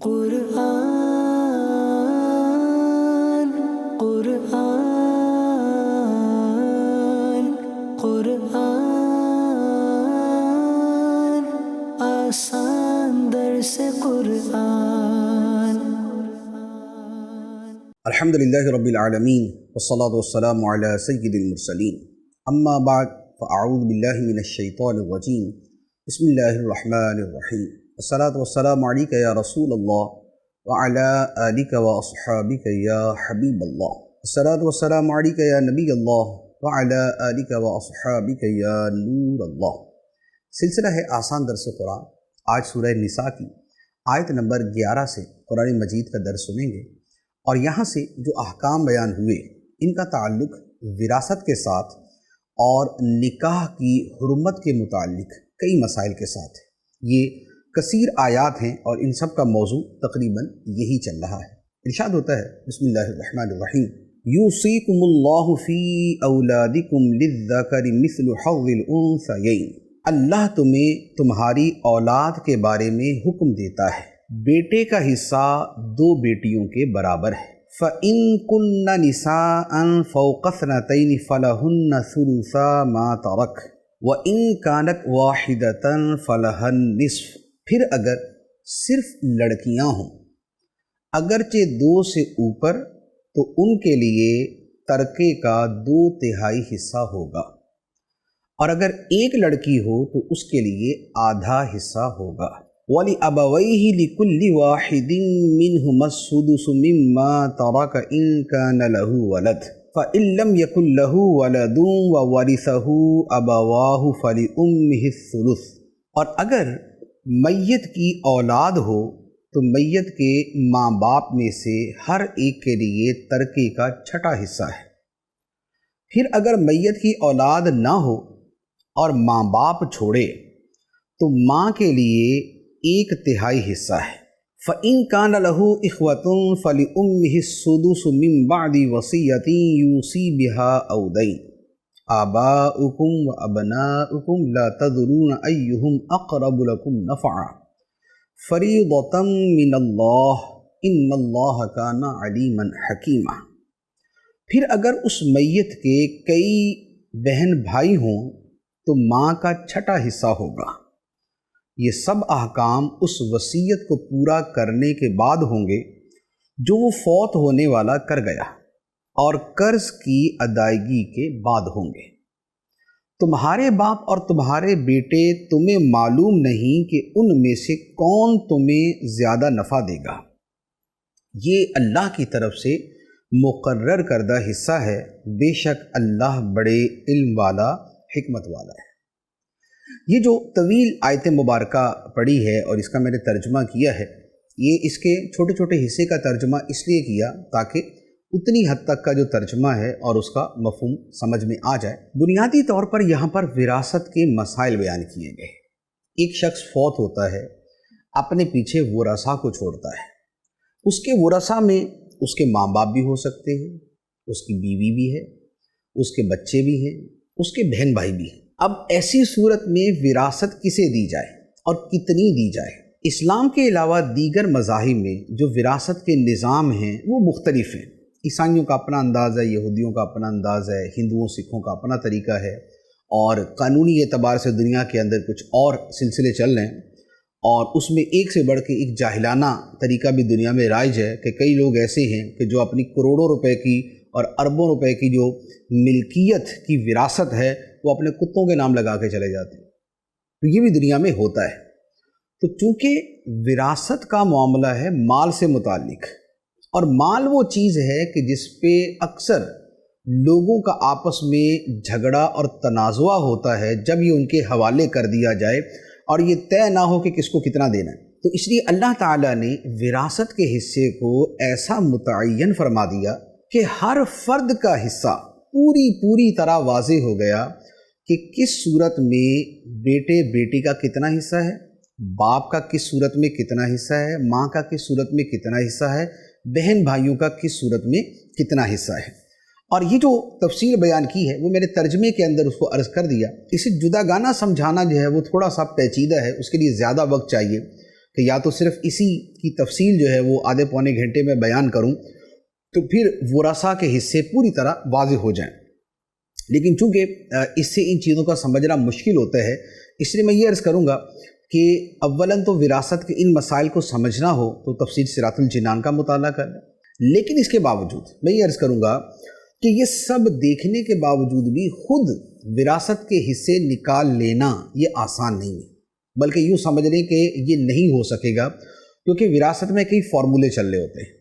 قرآن قرآن قرآن آسان درس قرآن۔ الحمدللہ رب العالمین والصلاة والسلام علی سید المرسلین، اما بعد فاعوذ باللہ من الشیطان الرجیم، بسم اللہ الرحمن الرحیم، الصلاة والسلام علیک یا رسول اللہ وعلی آلک واصحابک یا حبیب اللہ، الصلاة والسلام علیک یا نبی اللہ وعلی آلک واصحابک یا نور اللہ۔ سلسلہ ہے آسان درس قرآن۔ آج سورہ نساء کی آیت نمبر 11 سے قرآن مجید کا درس سنیں گے، اور یہاں سے جو احکام بیان ہوئے ان کا تعلق وراثت کے ساتھ اور نکاح کی حرمت کے متعلق کئی مسائل کے ساتھ ہے۔ یہ کثیر آیات ہیں اور ان سب کا موضوع تقریباً یہی چل رہا ہے۔ ارشاد ہوتا ہے بسم اللہ الرحمن الرحیم، یوصیکم اللہ فی اولادکم للذکر مثل حظ الانثیین۔ اللہ تمہیں تمہاری اولاد کے بارے میں حکم دیتا ہے، بیٹے کا حصہ دو بیٹیوں کے برابر ہے۔ فَإِن كُنَّ نِسَاءً فَوْقَ اثْنَتَيْنِ فَلَهُنَّ ثُلُثَا مَا تَرَكَ وَإِن كَانَتْ وَاحِدَةً فَلَهَا النِّصْفُ۔ پھر اگر صرف لڑکیاں ہوں اگرچہ 2 سے اوپر تو ان کے لیے ترکے کا 2/3 حصہ ہوگا، اور اگر ایک لڑکی ہو تو اس کے لیے آدھا حصہ ہوگا۔ وَلِأَبَوَيْهِ لِكُلِّ وَاحِدٍ مِّنْهُمَا السُّدُسُ مِمَّا تَرَكَ إِن كَانَ لَهُ وَلَدٌ فَإِن لَّمْ يَكُن لَّهُ وَلَدٌ وَوَرِثَهُ أَبَوَاهُ فَلِأُمِّهِ الثُّلُثُ۔ اور اگر میت کی اولاد ہو تو میت کے ماں باپ میں سے ہر ایک کے لیے ترکے کا 6واں حصہ ہے۔ پھر اگر میت کی اولاد نہ ہو اور ماں باپ چھوڑے تو ماں کے لیے 1/3 حصہ ہے۔ فَإِن كَانَ لَهُ إِخْوَةٌ فَلِأُمِّهِ السُّدُسُ مِن بَعْدِ وَصِيَّةٍ يُوصِي بِهَا أَوْ دَيْنٍ۔ آباؤكم وأبناؤكم لا تدرون أيهم أقرب لكم نفعا فريضة من الله إن الله كان عليما حكيما۔ پھر اگر اس میت کے کئی بہن بھائی ہوں تو ماں کا 6واں حصہ ہوگا۔ یہ سب احکام اس وصیت کو پورا کرنے کے بعد ہوں گے جو وہ فوت ہونے والا کر گیا، اور قرض کی ادائیگی کے بعد ہوں گے۔ تمہارے باپ اور تمہارے بیٹے تمہیں معلوم نہیں کہ ان میں سے کون تمہیں زیادہ نفع دے گا، یہ اللہ کی طرف سے مقرر کردہ حصہ ہے، بے شک اللہ بڑے علم والا حکمت والا ہے۔ یہ جو طویل آیت مبارکہ پڑھی ہے اور اس کا میں نے ترجمہ کیا ہے، یہ اس کے چھوٹے چھوٹے حصے کا ترجمہ اس لیے کیا تاکہ اتنی حد تک کا جو ترجمہ ہے اور اس کا مفہوم سمجھ میں آ جائے۔ بنیادی طور پر یہاں پر وراثت کے مسائل بیان کیے گئے۔ ایک شخص فوت ہوتا ہے، اپنے پیچھے ورثاء کو چھوڑتا ہے۔ اس کے ورثاء میں اس کے ماں باپ بھی ہو سکتے ہیں، اس کی بیوی بھی ہے، اس کے بچے بھی ہیں، اس کے بہن بھائی بھی ہیں۔ اب ایسی صورت میں وراثت کسے دی جائے اور کتنی دی جائے؟ اسلام کے علاوہ دیگر مذاہب میں جو وراثت کے نظام ہیں وہ مختلف ہیں۔ عیسائیوں کا اپنا انداز ہے، یہودیوں کا اپنا انداز ہے، ہندوؤں سکھوں کا اپنا طریقہ ہے، اور قانونی اعتبار سے دنیا کے اندر کچھ اور سلسلے چل رہے ہیں، اور اس میں ایک سے بڑھ کے ایک جاہلانہ طریقہ بھی دنیا میں رائج ہے کہ کئی لوگ ایسے ہیں کہ جو اپنی کروڑوں روپے کی اور اربوں روپے کی جو ملکیت کی وراثت ہے وہ اپنے کتوں کے نام لگا کے چلے جاتے ہیں۔ تو یہ بھی دنیا میں ہوتا ہے۔ تو چونکہ وراثت کا معاملہ ہے مال سے متعلق، اور مال وہ چیز ہے کہ جس پہ اکثر لوگوں کا آپس میں جھگڑا اور تنازعہ ہوتا ہے جب یہ ان کے حوالے کر دیا جائے اور یہ طے نہ ہو کہ کس کو کتنا دینا ہے۔ تو اس لیے اللہ تعالیٰ نے وراثت کے حصے کو ایسا متعین فرما دیا کہ ہر فرد کا حصہ پوری طرح واضح ہو گیا کہ کس صورت میں بیٹے بیٹی کا کتنا حصہ ہے، باپ کا کس صورت میں کتنا حصہ ہے، ماں کا کس صورت میں کتنا حصہ ہے، بہن بھائیوں کا کس صورت میں کتنا حصہ ہے۔ اور یہ جو تفصیل بیان کی ہے وہ میں نے ترجمے کے اندر اس کو عرض کر دیا۔ اسے جدا گانہ سمجھانا جو ہے وہ تھوڑا سا پیچیدہ ہے، اس کے لیے زیادہ وقت چاہیے، کہ یا تو صرف اسی کی تفصیل جو ہے وہ آدھے پونے گھنٹے میں بیان کروں تو پھر ورثہ کے حصے پوری طرح واضح ہو جائیں، لیکن چونکہ اس سے ان چیزوں کا سمجھنا مشکل ہوتا ہے، اس لیے میں یہ عرض کروں گا کہ اولاً تو وراثت کے ان مسائل کو سمجھنا ہو تو تفسیر صراط الجنان کا مطالعہ کرنا، لیکن اس کے باوجود میں یہ عرض کروں گا کہ یہ سب دیکھنے کے باوجود بھی خود وراثت کے حصے نکال لینا یہ آسان نہیں ہے، بلکہ یوں سمجھ لیں کہ یہ نہیں ہو سکے گا، کیونکہ وراثت میں کئی فارمولے چل رہے ہوتے ہیں،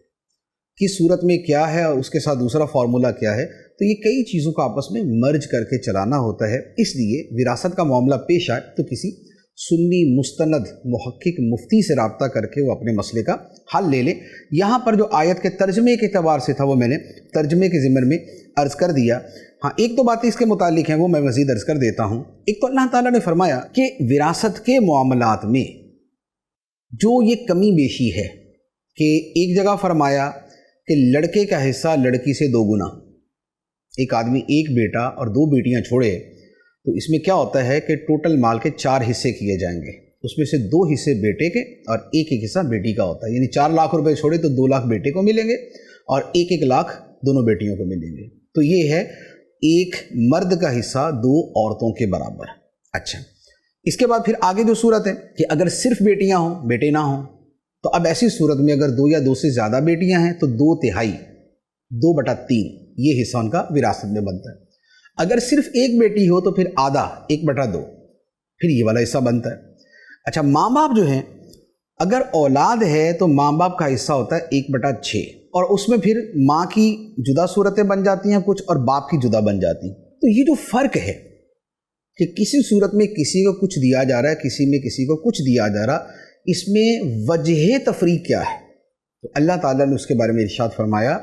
کس صورت میں کیا ہے اور اس کے ساتھ دوسرا فارمولہ کیا ہے، تو یہ کئی چیزوں کا آپس میں مرج کر کے چلانا ہوتا ہے۔ اس لیے وراثت کا معاملہ پیش آئے تو کسی سنی مستند محقق مفتی سے رابطہ کر کے وہ اپنے مسئلے کا حل لے لیں۔ یہاں پر جو آیت کے ترجمے کے اعتبار سے تھا وہ میں نے ترجمے کے ضمن میں عرض کر دیا۔ ہاں، ایک تو باتیں اس کے متعلق ہیں وہ میں مزید عرض کر دیتا ہوں۔ ایک تو اللہ تعالیٰ نے فرمایا کہ وراثت کے معاملات میں جو یہ کمی بیشی ہے کہ ایک جگہ فرمایا کہ لڑکے کا حصہ لڑکی سے 2 گنا، ایک آدمی ایک بیٹا اور 2 بیٹیاں چھوڑے تو اس میں کیا ہوتا ہے کہ ٹوٹل مال کے 4 حصے کیے جائیں گے، اس میں سے 2 حصے بیٹے کے اور ایک حصہ بیٹی کا ہوتا ہے، یعنی 4 لاکھ روپے چھوڑے تو 2 لاکھ بیٹے کو ملیں گے اور 1 لاکھ دونوں بیٹیوں کو ملیں گے۔ تو یہ ہے ایک مرد کا حصہ 2 عورتوں کے برابر۔ اچھا، اس کے بعد پھر آگے جو صورت ہے کہ اگر صرف بیٹیاں ہوں بیٹے نہ ہوں، تو اب ایسی صورت میں اگر 2 یا 2 سے زیادہ بیٹیاں ہیں تو 2/3 2/3 یہ حصہ ان کا وراثت میں بنتا ہے۔ اگر صرف ایک بیٹی ہو تو پھر آدھا 1/2 پھر یہ والا حصہ بنتا ہے۔ اچھا، ماں باپ جو ہیں اگر اولاد ہے تو ماں باپ کا حصہ ہوتا ہے 1/6، اور اس میں پھر ماں کی جدا صورتیں بن جاتی ہیں کچھ اور باپ کی جدا بن جاتی ہیں۔ تو یہ جو فرق ہے کہ کسی صورت میں کسی کو کچھ دیا جا رہا ہے، کسی میں کسی کو کچھ دیا جا رہا، اس میں وجہ تفریق کیا ہے؟ تو اللہ تعالیٰ نے اس کے بارے میں ارشاد فرمایا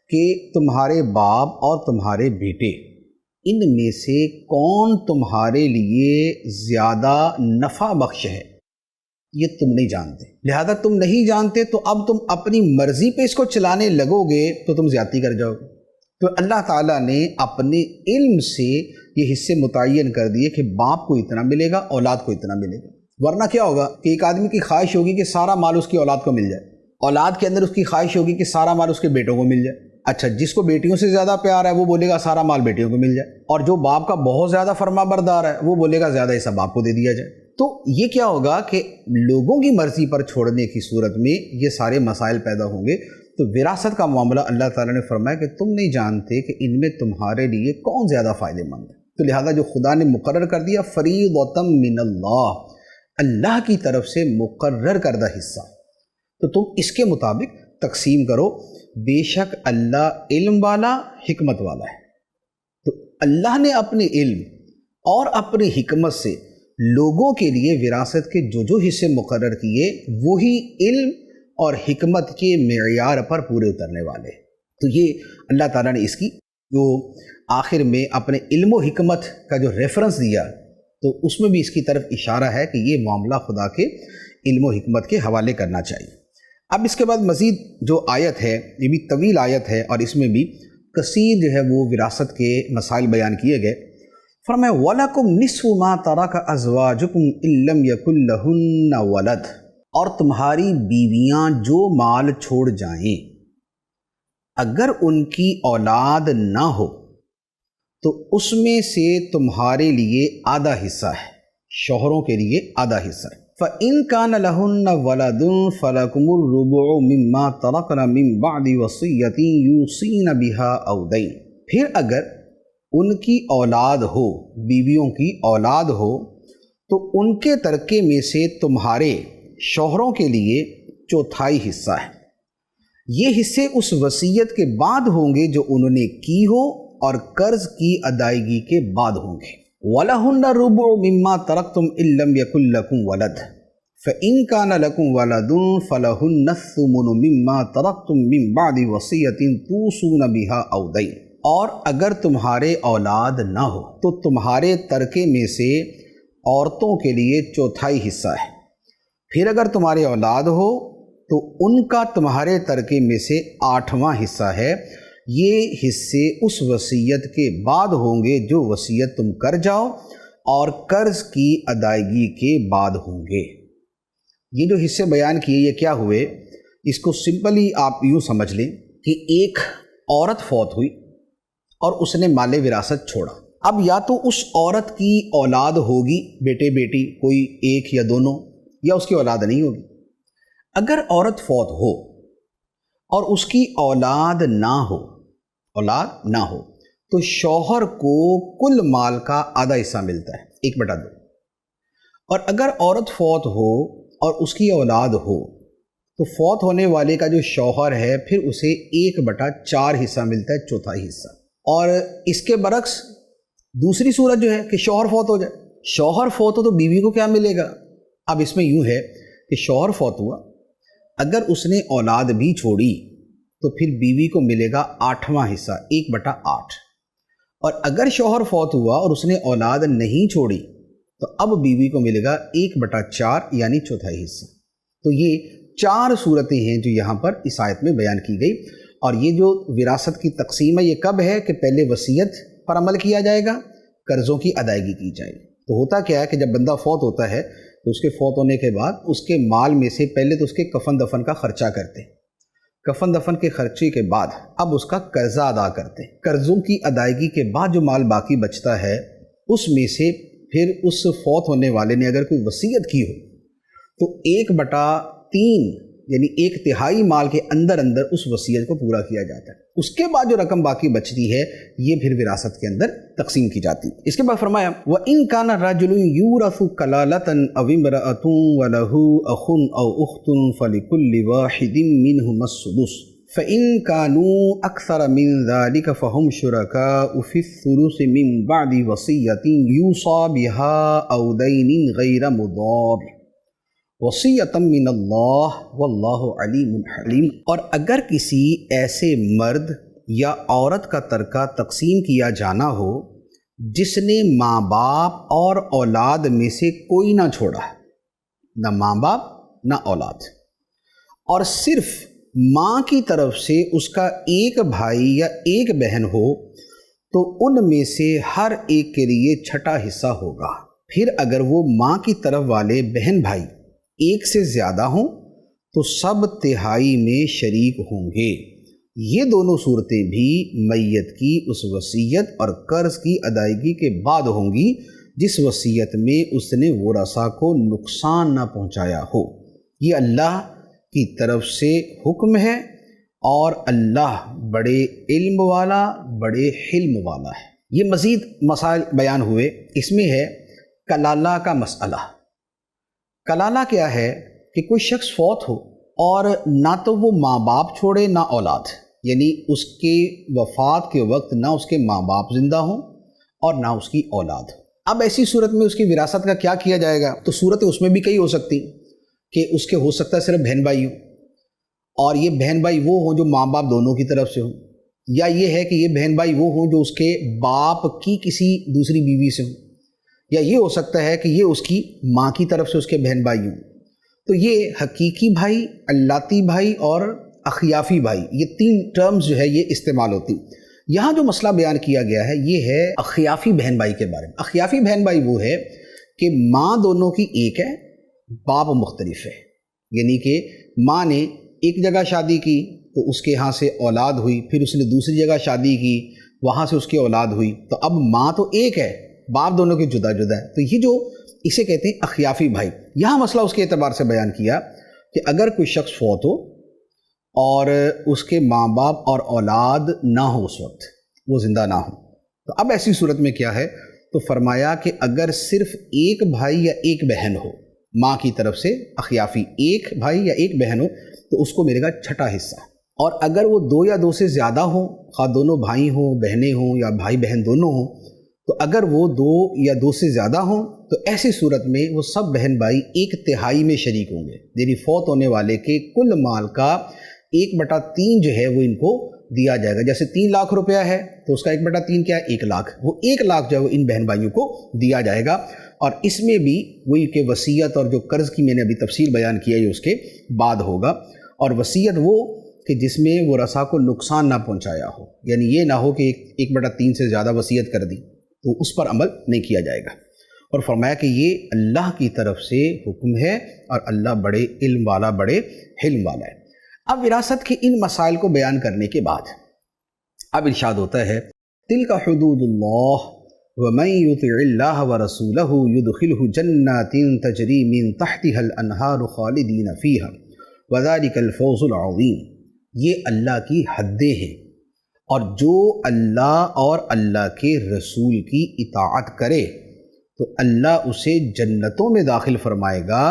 کہ تمہارے باپ اور تمہارے بیٹے ان میں سے کون تمہارے لیے زیادہ نفع بخش ہے یہ تم نہیں جانتے، لہذا تم نہیں جانتے تو اب تم اپنی مرضی پہ اس کو چلانے لگو گے تو تم زیادتی کر جاؤ گے۔ تو اللہ تعالیٰ نے اپنے علم سے یہ حصے متعین کر دیے کہ باپ کو اتنا ملے گا، اولاد کو اتنا ملے گا، ورنہ کیا ہوگا کہ ایک آدمی کی خواہش ہوگی کہ سارا مال اس کی اولاد کو مل جائے، اولاد کے اندر اس کی خواہش ہوگی کہ سارا مال اس کے بیٹوں کو مل جائے۔ اچھا، جس کو بیٹیوں سے زیادہ پیار ہے وہ بولے گا سارا مال بیٹیوں کو مل جائے، اور جو باپ کا بہت زیادہ فرما بردار ہے وہ بولے گا زیادہ حصہ باپ کو دے دیا جائے۔ تو یہ کیا ہوگا کہ لوگوں کی مرضی پر چھوڑنے کی صورت میں یہ سارے مسائل پیدا ہوں گے۔ تو وراثت کا معاملہ اللہ تعالیٰ نے فرمایا کہ تم نہیں جانتے کہ ان میں تمہارے لیے کون زیادہ فائدہ مند ہے، تو لہذا جو خدا نے مقرر کر دیا فریضۃ من اللہ، اللہ کی طرف سے مقرر کردہ حصہ، تو تم اس کے مطابق تقسیم کرو۔ بے شک اللہ علم والا حکمت والا ہے۔ تو اللہ نے اپنے علم اور اپنی حکمت سے لوگوں کے لیے وراثت کے جو حصے مقرر کیے وہی علم اور حکمت کے معیار پر پورے اترنے والے۔ تو یہ اللہ تعالیٰ نے اس کی جو آخر میں اپنے علم و حکمت کا جو ریفرنس دیا تو اس میں بھی اس کی طرف اشارہ ہے کہ یہ معاملہ خدا کے علم و حکمت کے حوالے کرنا چاہیے۔ اب اس کے بعد مزید جو آیت ہے یہ بھی طویل آیت ہے اور اس میں بھی کثیر جو ہے وہ وراثت کے مسائل بیان کیے گئے۔ فرمایا وَلَكُمْ نِصْفُ مَا تَرَكَ أَزْوَاجُكُمْ إِن لَّمْ يَكُن لَّهُنَّ وَلَدٌ، اور تمہاری بیویاں جو مال چھوڑ جائیں اگر ان کی اولاد نہ ہو تو اس میں سے تمہارے لیے آدھا حصہ ہے، شوہروں کے لیے آدھا حصہ ہے۔ فَإِن كَانَ لَهُنَّ وَلَدٌ فَلَكُمُ الرُّبُعُ مِمَّا تَرَكْنَ مِن بَعْدِ وَصِيَّةٍ يُوصِينَ بِهَا أَوْ دَيْنٍ، پھر اگر ان کی اولاد ہو، بیویوں کی اولاد ہو، تو ان کے ترکے میں سے تمہارے شوہروں کے لیے 1/4 حصہ ہے۔ یہ حصے اس وصیت کے بعد ہوں گے جو انہوں نے کی ہو اور قرض کی ادائیگی کے بعد ہوں گے۔ وَلَهُنَّ الرُّبُعُ مِمَّا تَرَكْتُمْ إِن لَّمْ يَكُن لَّكُمْ وَلَدٌ فَإِن كَانَ لَكُمْ وَلَدٌ فَلَهُنَّ الثُّمُنُ مِمَّا تَرَكْتُم مِّن بَعْدِ وَصِيَّةٍ تُوصُونَ بِهَا أَوْ دَيْنٍ، اور اگر تمہارے اولاد نہ ہو تو تمہارے ترکے میں سے عورتوں کے لیے 1/4 حصہ ہے۔ پھر اگر تمہاری اولاد ہو تو ان کا تمہارے ترکے میں سے 8واں حصہ ہے۔ یہ حصے اس وصیت کے بعد ہوں گے جو وصیت تم کر جاؤ اور قرض کی ادائیگی کے بعد ہوں گے۔ یہ جو حصے بیان کیے یہ کیا ہوئے، اس کو سمپلی آپ یوں سمجھ لیں کہ ایک عورت فوت ہوئی اور اس نے مال وراثت چھوڑا۔ اب یا تو اس عورت کی اولاد ہوگی، بیٹے بیٹی کوئی ایک یا دونوں، یا اس کی اولاد نہیں ہوگی۔ اگر عورت فوت ہو اور اس کی اولاد نہ ہو تو شوہر کو کل مال کا آدھا حصہ ملتا ہے، 1/2۔ اور اگر عورت فوت ہو اور اس کی اولاد ہو تو فوت ہونے والے کا جو شوہر ہے پھر اسے 1/4 حصہ ملتا ہے، چوتھائی حصہ۔ اور اس کے برعکس دوسری صورت جو ہے کہ شوہر فوت ہو جائے، شوہر فوت ہو تو بیوی کو کیا ملے گا؟ اب اس میں یوں ہے کہ شوہر فوت ہوا، اگر اس نے اولاد بھی چھوڑی تو پھر بیوی کو ملے گا 8واں حصہ، 1/8۔ اور اگر شوہر فوت ہوا اور اس نے اولاد نہیں چھوڑی تو اب بیوی کو ملے گا 1/4 یعنی چوتھائی حصہ۔ تو یہ 4 صورتیں ہیں جو یہاں پر اس آیت میں بیان کی گئی۔ اور یہ جو وراثت کی تقسیم ہے یہ کب ہے کہ پہلے وصیت پر عمل کیا جائے گا، قرضوں کی ادائیگی کی جائے گی۔ تو ہوتا کیا ہے کہ جب بندہ فوت ہوتا ہے تو اس کے فوت ہونے کے بعد اس کے مال میں سے پہلے تو اس کے کفن دفن کا خرچہ کرتے ہیں، کفن دفن کے خرچے کے بعد اب اس کا قرضہ ادا کرتے ہیں۔ قرضوں کی ادائیگی کے بعد جو مال باقی بچتا ہے اس میں سے پھر اس فوت ہونے والے نے اگر کوئی وصیت کی ہو تو 1/3 یعنی 1/3 مال کے اندر اس وصیت کو پورا کیا جاتا ہے۔ اس کے بعد جو رقم باقی بچتی ہے یہ پھر وراثت کے اندر تقسیم کی جاتی ہے۔ اس کے بعد فرمایا وَإِن كَانَ رَجُلٌ يُورَثُ كَلَالَةً أَوِ امْرَأَةٌ وَلَهُ أَخٌ أَوْ أُخْتٌ فَلِكُلِّ وَاحِدٍ مِّنْهُمَا السُّدُسُ فَإِن كَانُوا أَكْثَرَ مِنْ ذَلِكَ فَهُمْ شُرَكَاءُ فِي الثُّلُثِ مِنْ بَعْدِ وَصِيَّةٍ يُوصَى بِهَا أَوْ دَيْنٍ غَيْرَ مُضَارٍ وصیۃ من اللہ واللہ علیم حلیم۔ اور اگر کسی ایسے مرد یا عورت کا ترکہ تقسیم کیا جانا ہو جس نے ماں باپ اور اولاد میں سے کوئی نہ چھوڑا، نہ ماں باپ نہ اولاد، اور صرف ماں کی طرف سے اس کا ایک بھائی یا ایک بہن ہو تو ان میں سے ہر ایک کے لیے 6واں حصہ ہوگا۔ پھر اگر وہ ماں کی طرف والے بہن بھائی ایک سے زیادہ ہوں تو سب تہائی میں شریک ہوں گے۔ یہ دونوں صورتیں بھی میت کی اس وصیت اور قرض کی ادائیگی کے بعد ہوں گی جس وصیت میں اس نے ورثاء کو نقصان نہ پہنچایا ہو۔ یہ اللہ کی طرف سے حکم ہے اور اللہ بڑے علم والا، بڑے حلم والا ہے۔ یہ مزید مسائل بیان ہوئے، اس میں ہے کلالہ کا مسئلہ۔ کلالہ کیا ہے کہ کوئی شخص فوت ہو اور نہ تو وہ ماں باپ چھوڑے نہ اولاد، یعنی اس کے وفات کے وقت نہ اس کے ماں باپ زندہ ہوں اور نہ اس کی اولاد۔ اب ایسی صورت میں اس کی وراثت کا کیا کیا جائے گا؟ تو صورتیں اس میں بھی کئی ہو سکتی کہ اس کے ہو سکتا ہے صرف بہن بھائی ہوں، اور یہ بہن بھائی وہ ہوں جو ماں باپ دونوں کی طرف سے ہوں، یا یہ ہے کہ یہ بہن بھائی وہ ہوں جو اس کے باپ کی کسی دوسری بیوی سے ہوں، یا یہ ہو سکتا ہے کہ یہ اس کی ماں کی طرف سے اس کے بہن بھائی ہوں۔ تو یہ حقیقی بھائی، اللاتی بھائی اور اخیافی بھائی، یہ 3 ٹرمز جو ہے یہ استعمال ہوتی۔ یہاں جو مسئلہ بیان کیا گیا ہے یہ ہے اخیافی بہن بھائی کے بارے میں۔ اخیافی بہن بھائی وہ ہے کہ ماں دونوں کی ایک ہے، باپ مختلف ہے، یعنی کہ ماں نے ایک جگہ شادی کی تو اس کے ہاں سے اولاد ہوئی، پھر اس نے دوسری جگہ شادی کی، وہاں سے اس کی اولاد ہوئی، تو اب ماں تو ایک ہے، باپ دونوں کے جدا جدا ہے۔ تو یہ جو اسے کہتے ہیں اخیافی بھائی۔ یہاں مسئلہ اس کے اعتبار سے بیان کیا کہ اگر کوئی شخص فوت ہو اور اس کے ماں باپ اور اولاد نہ ہو، اس وقت وہ زندہ نہ ہو، تو اب ایسی صورت میں کیا ہے؟ تو فرمایا کہ اگر صرف ایک بھائی یا ایک بہن ہو ماں کی طرف سے، اخیافی ایک بھائی یا ایک بہن ہو، تو اس کو ملے گا 6واں حصہ۔ اور اگر وہ 2 یا 2 سے زیادہ ہوں، خواہ دونوں بھائی ہوں، بہنیں ہوں یا بھائی بہن دونوں ہوں، تو اگر وہ 2 یا 2 سے زیادہ ہوں تو ایسی صورت میں وہ سب بہن بھائی 1/3 میں شریک ہوں گے، یعنی فوت ہونے والے کے کل مال کا 1/3 جو ہے وہ ان کو دیا جائے گا۔ جیسے 3 لاکھ روپیہ ہے تو اس کا 1/3 کیا ہے؟ 1 لاکھ۔ وہ 1 لاکھ جو ہے وہ ان بہن بھائیوں کو دیا جائے گا۔ اور اس میں بھی وہی کہ وصیت اور جو قرض کی میں نے ابھی تفصیل بیان کیا ہے یہ اس کے بعد ہوگا۔ اور وصیت وہ کہ جس میں ورثاء کو نقصان نہ پہنچایا ہو، یعنی یہ نہ ہو کہ 1/3 سے زیادہ وصیت کر دی تو اس پر عمل نہیں کیا جائے گا۔ اور فرمایا کہ یہ اللہ کی طرف سے حکم ہے اور اللہ بڑے علم والا، بڑے حلم والا ہے۔ اب وراثت کے ان مسائل کو بیان کرنے کے بعد اب ارشاد ہوتا ہے تلک حدود اللہ ومن یطع اللہ ورسولہ یدخلہ جنات تجری من تحتها الانہار خالدین فیہا وذلک الفوز العظیم۔ یہ اللہ کی حدیں ہیں، اور جو اللہ اور اللہ کے رسول کی اطاعت کرے تو اللہ اسے جنتوں میں داخل فرمائے گا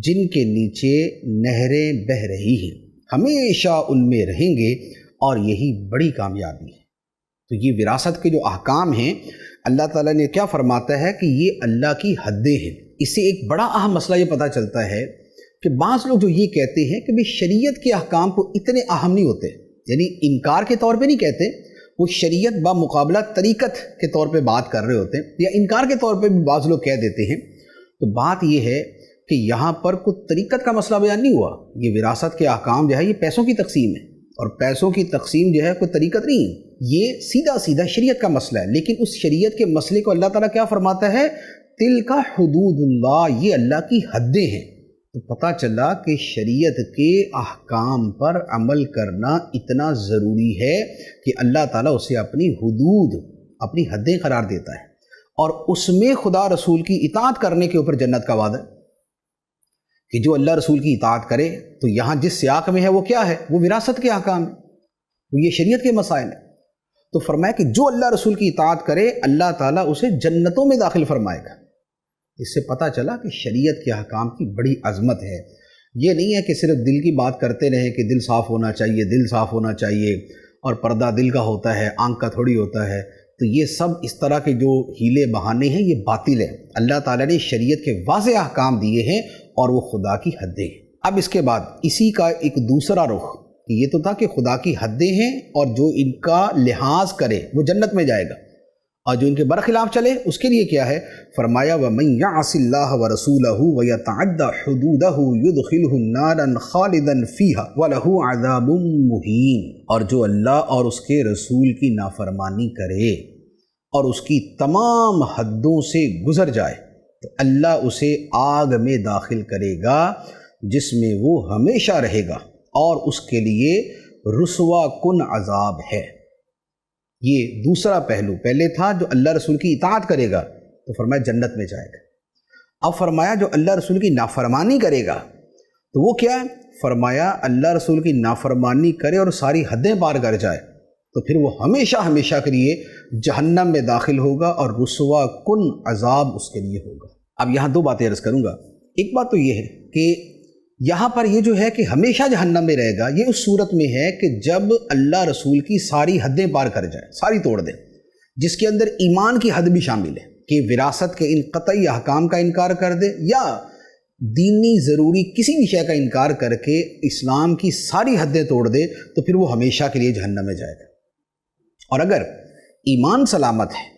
جن کے نیچے نہریں بہہ رہی ہیں، ہمیشہ ان میں رہیں گے، اور یہی بڑی کامیابی ہے۔ تو یہ وراثت کے جو احکام ہیں اللہ تعالیٰ نے کیا فرماتا ہے کہ یہ اللہ کی حدیں ہیں۔ اس سے ایک بڑا اہم مسئلہ یہ پتہ چلتا ہے کہ بعض لوگ جو یہ کہتے ہیں کہ شریعت کے احکام کو اتنے اہم نہیں ہوتے، یعنی انکار کے طور پہ نہیں کہتے، وہ شریعت بمقابلہ طریقت کے طور پہ بات کر رہے ہوتے ہیں، یا انکار کے طور پہ بھی بعض لوگ کہہ دیتے ہیں۔ تو بات یہ ہے کہ یہاں پر کوئی طریقت کا مسئلہ بیان نہیں ہوا، یہ وراثت کے احکام جو ہے یہ پیسوں کی تقسیم ہے، اور پیسوں کی تقسیم جو ہے کوئی طریقت نہیں ہے، یہ سیدھا سیدھا شریعت کا مسئلہ ہے۔ لیکن اس شریعت کے مسئلے کو اللہ تعالیٰ کیا فرماتا ہے؟ تلک حدود اللہ، یہ اللہ کی حدیں ہیں۔ تو پتہ چلا کہ شریعت کے احکام پر عمل کرنا اتنا ضروری ہے کہ اللہ تعالیٰ اسے اپنی حدود، اپنی حدیں قرار دیتا ہے، اور اس میں خدا رسول کی اطاعت کرنے کے اوپر جنت کا وعدہ ہے کہ جو اللہ رسول کی اطاعت کرے۔ تو یہاں جس سیاق میں ہے وہ کیا ہے؟ وہ وراثت کے احکام ہے، وہ یہ شریعت کے مسائل ہیں۔ تو فرمایا کہ جو اللہ رسول کی اطاعت کرے اللہ تعالیٰ اسے جنتوں میں داخل فرمائے گا۔ اس سے پتہ چلا کہ شریعت کے احکام کی بڑی عظمت ہے۔ یہ نہیں ہے کہ صرف دل کی بات کرتے رہیں کہ دل صاف ہونا چاہیے، دل صاف ہونا چاہیے، اور پردہ دل کا ہوتا ہے، آنکھ کا تھوڑی ہوتا ہے۔ تو یہ سب اس طرح کے جو ہیلے بہانے ہیں یہ باطل ہیں۔ اللہ تعالیٰ نے شریعت کے واضح احکام دیے ہیں اور وہ خدا کی حدیں ہیں۔ اب اس کے بعد اسی کا ایک دوسرا رخ، کہ یہ تو تھا کہ خدا کی حدیں ہیں اور جو ان کا لحاظ کرے وہ جنت میں جائے گا، اور جو ان کے برخلاف چلے اس کے لیے کیا ہے؟ فرمایا وَمَن يَعْصِ اللَّهَ وَرَسُولَهُ وَيَتَعَدَّ حُدُودَهُ يُدْخِلْهُ نَارًا خَالِدًا فِيهَا وَلَهُ عَذَابٌ مُهِينٌ۔ اور جو اللہ اور اس کے رسول کی نافرمانی کرے اور اس کی تمام حدوں سے گزر جائے تو اللہ اسے آگ میں داخل کرے گا جس میں وہ ہمیشہ رہے گا، اور اس کے لیے رسوا کن عذاب ہے۔ یہ دوسرا پہلو، پہلے تھا جو اللہ رسول کی اطاعت کرے گا تو فرمایا جنت میں جائے گا، اب فرمایا جو اللہ رسول کی نافرمانی کرے گا تو وہ کیا ہے؟ فرمایا اللہ رسول کی نافرمانی کرے اور ساری حدیں پار کر جائے تو پھر وہ ہمیشہ ہمیشہ کے لیے جہنم میں داخل ہوگا، اور رسوا کن عذاب اس کے لیے ہوگا۔ اب یہاں دو باتیں عرض کروں گا۔ ایک بات تو یہ ہے کہ یہاں پر یہ جو ہے کہ ہمیشہ جہنم میں رہے گا، یہ اس صورت میں ہے کہ جب اللہ رسول کی ساری حدیں پار کر جائے، ساری توڑ دے، جس کے اندر ایمان کی حد بھی شامل ہے کہ وراثت کے ان قطعی احکام کا انکار کر دے، یا دینی ضروری کسی بھی شے کا انکار کر کے اسلام کی ساری حدیں توڑ دے تو پھر وہ ہمیشہ کے لیے جہنم میں جائے گا۔ اور اگر ایمان سلامت ہے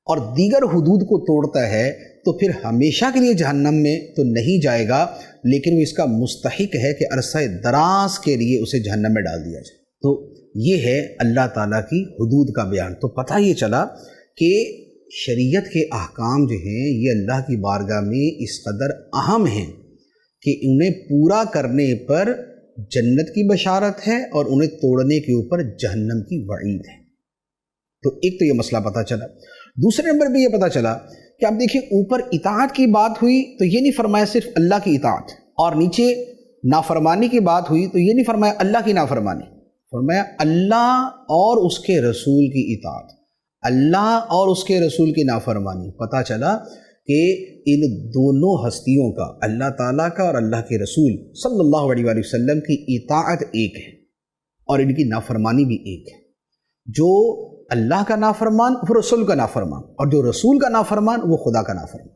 اور دیگر حدود کو توڑتا ہے تو پھر ہمیشہ کے لیے جہنم میں تو نہیں جائے گا، لیکن وہ اس کا مستحق ہے کہ عرصہ دراز کے لیے اسے جہنم میں ڈال دیا جائے۔ تو یہ ہے اللہ تعالیٰ کی حدود کا بیان۔ تو پتہ یہ چلا کہ شریعت کے احکام جو ہیں یہ اللہ کی بارگاہ میں اس قدر اہم ہیں کہ انہیں پورا کرنے پر جنت کی بشارت ہے اور انہیں توڑنے کے اوپر جہنم کی وعید ہے۔ تو ایک تو یہ مسئلہ پتہ چلا۔ دوسرے نمبر پہ یہ پتہ چلا کہ آپ دیکھیں اوپر اطاعت کی بات ہوئی تو یہ نہیں فرمایا صرف اللہ کی اطاعت، اور نیچے نافرمانی کی بات ہوئی تو یہ نہیں فرمایا اللہ کی نافرمانی، فرمایا اللہ اور اس کے رسول کی اطاعت، اللہ اور اس کے رسول کی نافرمانی۔ پتہ چلا کہ ان دونوں ہستیوں کا، اللہ تعالیٰ کا اور اللہ کے رسول صلی اللہ علیہ وآلہ وسلم کی اطاعت ایک ہے اور ان کی نافرمانی بھی ایک ہے۔ جو اللہ کا نافرمان وہ رسول کا نافرمان، اور جو رسول کا نافرمان وہ خدا کا نافرمان۔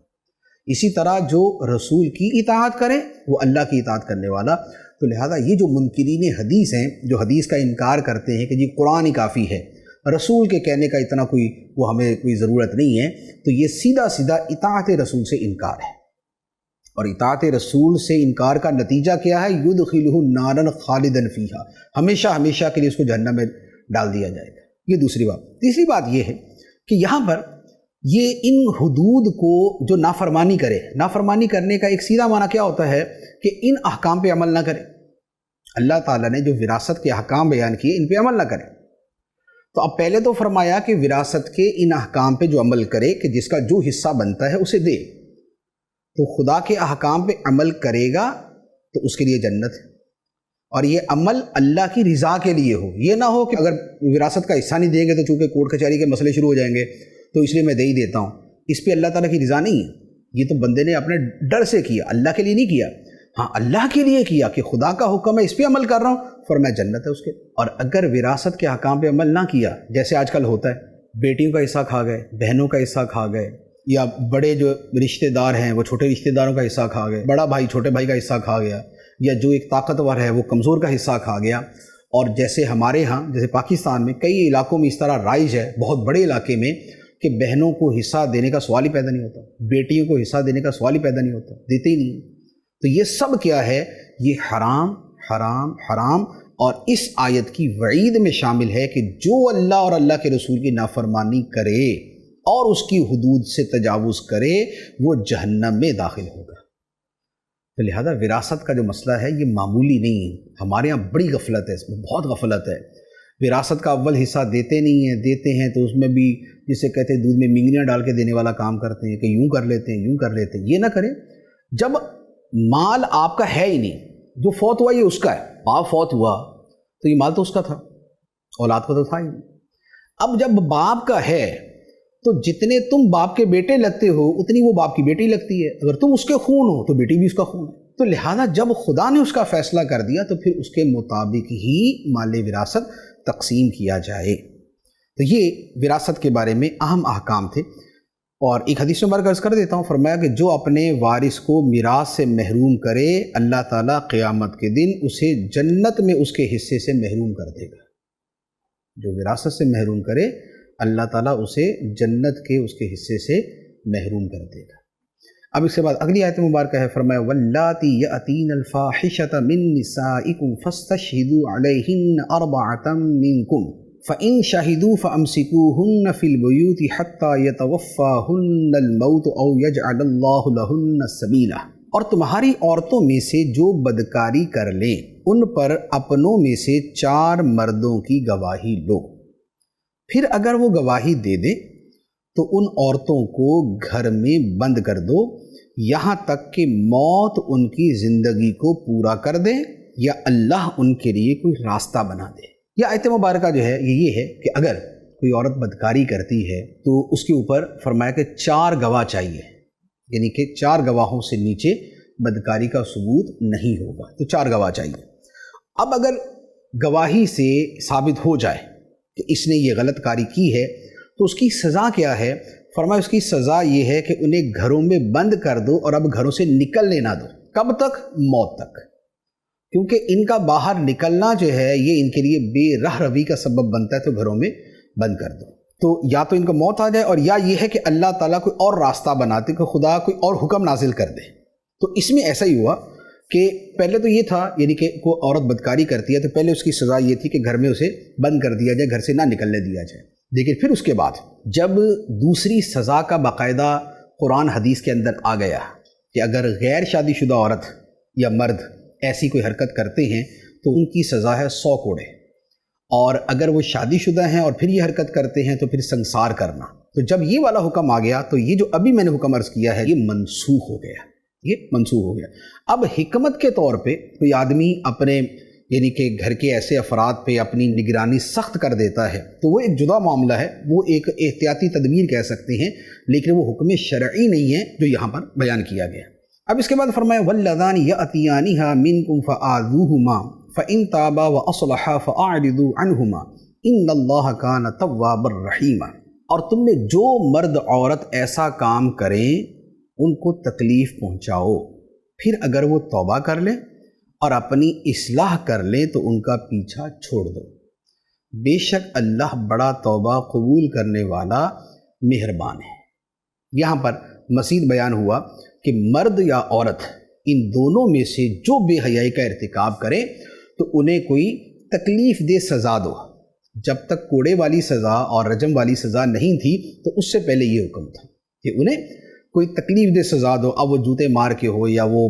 اسی طرح جو رسول کی اطاعت کرے وہ اللہ کی اطاعت کرنے والا۔ تو لہذا یہ جو منکرین حدیث ہیں، جو حدیث کا انکار کرتے ہیں کہ جی قرآن ہی کافی ہے، رسول کے کہنے کا اتنا وہ ہمیں کوئی ضرورت نہیں ہے، تو یہ سیدھا سیدھا اطاعت رسول سے انکار ہے۔ اور اطاعت رسول سے انکار کا نتیجہ کیا ہے؟ یدخلہ نارا خالدا فیہا، ہمیشہ ہمیشہ کے لیے اس کو جہنم میں ڈال دیا جائے گا۔ یہ دوسری بات۔ تیسری بات یہ ہے کہ یہاں پر یہ ان حدود کو جو نافرمانی کرے، نافرمانی کرنے کا ایک سیدھا معنی کیا ہوتا ہے کہ ان احکام پہ عمل نہ کرے۔ اللہ تعالیٰ نے جو وراثت کے احکام بیان کیے ان پہ عمل نہ کرے۔ تو اب پہلے تو فرمایا کہ وراثت کے ان احکام پہ جو عمل کرے کہ جس کا جو حصہ بنتا ہے اسے دے، تو خدا کے احکام پہ عمل کرے گا تو اس کے لیے جنت ہے، اور یہ عمل اللہ کی رضا کے لیے ہو۔ یہ نہ ہو کہ اگر وراثت کا حصہ نہیں دیں گے تو چونکہ کورٹ کچہری کے مسئلے شروع ہو جائیں گے تو اس لیے میں دے ہی دیتا ہوں۔ اس پہ اللہ تعالیٰ کی رضا نہیں ہے، یہ تو بندے نے اپنے ڈر سے کیا، اللہ کے لیے نہیں کیا۔ ہاں اللہ کے لیے کیا کہ خدا کا حکم ہے، اس پہ عمل کر رہا ہوں، فرمایا جنت ہے اس کے۔ اور اگر وراثت کے احکام پہ عمل نہ کیا، جیسے آج کل ہوتا ہے، بیٹیوں کا حصہ کھا گئے، بہنوں کا حصہ کھا گئے، یا بڑے جو رشتہ دار ہیں وہ چھوٹے رشتہ داروں کا حصہ کھا گئے، بڑا بھائی چھوٹے بھائی کا حصہ کھا گیا، یا جو ایک طاقتور ہے وہ کمزور کا حصہ کھا گیا۔ اور جیسے ہمارے ہاں، جیسے پاکستان میں کئی علاقوں میں اس طرح رائج ہے، بہت بڑے علاقے میں، کہ بہنوں کو حصہ دینے کا سوال ہی پیدا نہیں ہوتا، بیٹیوں کو حصہ دینے کا سوال ہی پیدا نہیں ہوتا، دیتے ہی نہیں۔ تو یہ سب کیا ہے؟ یہ حرام حرام حرام، اور اس آیت کی وعید میں شامل ہے کہ جو اللہ اور اللہ کے رسول کی نافرمانی کرے اور اس کی حدود سے تجاوز کرے وہ جہنم میں داخل ہوگا۔ تو لہذا وراثت کا جو مسئلہ ہے یہ معمولی نہیں ہے، ہمارے ہاں بڑی غفلت ہے، اس میں بہت غفلت ہے۔ وراثت کا اول حصہ دیتے نہیں ہیں، دیتے ہیں تو اس میں بھی جسے کہتے ہیں دودھ میں مینگنیاں ڈال کے دینے والا کام کرتے ہیں کہ یوں کر لیتے ہیں یوں کر لیتے ہیں۔ یہ نہ کریں۔ جب مال آپ کا ہے ہی نہیں، جو فوت ہوا یہ اس کا ہے، باپ فوت ہوا تو یہ مال تو اس کا تھا، اولاد کا تو تھا ہی نہیں۔ اب جب باپ کا ہے تو جتنے تم باپ کے بیٹے لگتے ہو اتنی وہ باپ کی بیٹی لگتی ہے، اگر تم اس کے خون ہو تو بیٹی بھی اس کا خون ہے۔ تو لہذا جب خدا نے اس کا فیصلہ کر دیا تو پھر اس کے مطابق ہی مال وراثت تقسیم کیا جائے۔ تو یہ وراثت کے بارے میں اہم احکام تھے۔ اور ایک حدیث مبارک عرض کر دیتا ہوں، فرمایا کہ جو اپنے وارث کو میراث سے محروم کرے اللہ تعالیٰ قیامت کے دن اسے جنت میں اس کے حصے سے محروم کر دے گا۔ جو وراثت سے محروم کرے اللہ تعالیٰ اسے جنت کے اس کے حصے سے محروم کر دے گا۔ اب اس کے بعد اگلی آیت مبارکہ ہے، فرمایا واللاتی یأتین الفاحشۃ من نسائکم فاستشہدوا علیہن اربعۃ منکم فَإِن شَهِدُوا فَأَمْسِكُوهُنَّ فِي الْبُيُوتِ حَتَّى يَتَوَفَّاهُنَّ الْمَوْتُ أَوْ يَجْعَلَ اللَّهُ لَهُنَّ سَبِيلًا، اور تمہاری عورتوں میں سے جو بدکاری کر لیں ان پر اپنوں میں سے 4 مردوں کی گواہی لو، پھر اگر وہ گواہی دے دیں تو ان عورتوں کو گھر میں بند کر دو یہاں تک کہ موت ان کی زندگی کو پورا کر دے یا اللہ ان کے لیے کوئی راستہ بنا دے۔ یہ آیت مبارکہ جو ہے یہ ہے کہ اگر کوئی عورت بدکاری کرتی ہے تو اس کے اوپر فرمایا کہ 4 گواہ چاہیے، یعنی کہ 4 گواہوں سے نیچے بدکاری کا ثبوت نہیں ہوگا، تو 4 گواہ چاہیے۔ اب اگر گواہی سے ثابت ہو جائے کہ اس نے یہ غلط کاری کی ہے تو اس کی سزا کیا ہے؟ فرمایا اس کی سزا یہ ہے کہ انہیں گھروں میں بند کر دو اور اب گھروں سے نکلنے نہ دو۔ کب تک؟ موت تک، کیونکہ ان کا باہر نکلنا جو ہے یہ ان کے لیے بے رہ روی کا سبب بنتا ہے، تو گھروں میں بند کر دو۔ تو یا تو ان کو موت آ جائے اور یا یہ ہے کہ اللہ تعالیٰ کوئی اور راستہ بناتے کہ خدا کوئی اور حکم نازل کر دے۔ تو اس میں ایسا ہی ہوا کہ پہلے تو یہ تھا، یعنی کہ کوئی عورت بدکاری کرتی ہے تو پہلے اس کی سزا یہ تھی کہ گھر میں اسے بند کر دیا جائے، گھر سے نہ نکلنے دیا جائے۔ لیکن پھر اس کے بعد جب دوسری سزا کا باقاعدہ قرآن حدیث کے اندر آ گیا کہ اگر غیر شادی شدہ عورت یا مرد ایسی کوئی حرکت کرتے ہیں تو ان کی سزا ہے 100 کوڑے، اور اگر وہ شادی شدہ ہیں اور پھر یہ حرکت کرتے ہیں تو پھر سنسار کرنا۔ تو جب یہ والا حکم آ گیا تو یہ جو ابھی میں نے حکم عرض کیا ہے یہ منسوخ ہو گیا، یہ منسوخ ہو گیا۔ اب حکمت کے طور پہ کوئی آدمی اپنے یعنی کہ گھر کے ایسے افراد پہ اپنی نگرانی سخت کر دیتا ہے تو وہ ایک جدا معاملہ ہے، وہ ایک احتیاطی تدبیر کہہ سکتے ہیں، لیکن وہ حکم شرعی نہیں ہے جو یہاں پر بیان کیا گیا۔ اب اس کے بعد فرمایا وَاللَّذَانِ يَأْتِيَانِهَا مِنْكُمْ فَآذُوهُمَا فَإِنْ تَابَا وَأَصْلَحَا فَأَعْرِضُوا عَنْهُمَا إِنَّ اللَّهَ كَانَ تَوَّابًا رَحِيمًا، اور تم میں جو مرد عورت ایسا کام کریں ان کو تکلیف پہنچاؤ، پھر اگر وہ توبہ کر لیں اور اپنی اصلاح کر لیں تو ان کا پیچھا چھوڑ دو، بے شک اللہ بڑا توبہ قبول کرنے والا مہربان ہے۔ یہاں پر مزید بیان ہوا کہ مرد یا عورت ان دونوں میں سے جو بے حیائی کا ارتکاب کرے تو انہیں کوئی تکلیف دہ سزا دو، جب تک کوڑے والی سزا اور رجم والی سزا نہیں تھی تو اس سے پہلے یہ حکم تھا کہ انہیں کوئی تکلیف دہ سزا دو، اب وہ جوتے مار کے ہو یا وہ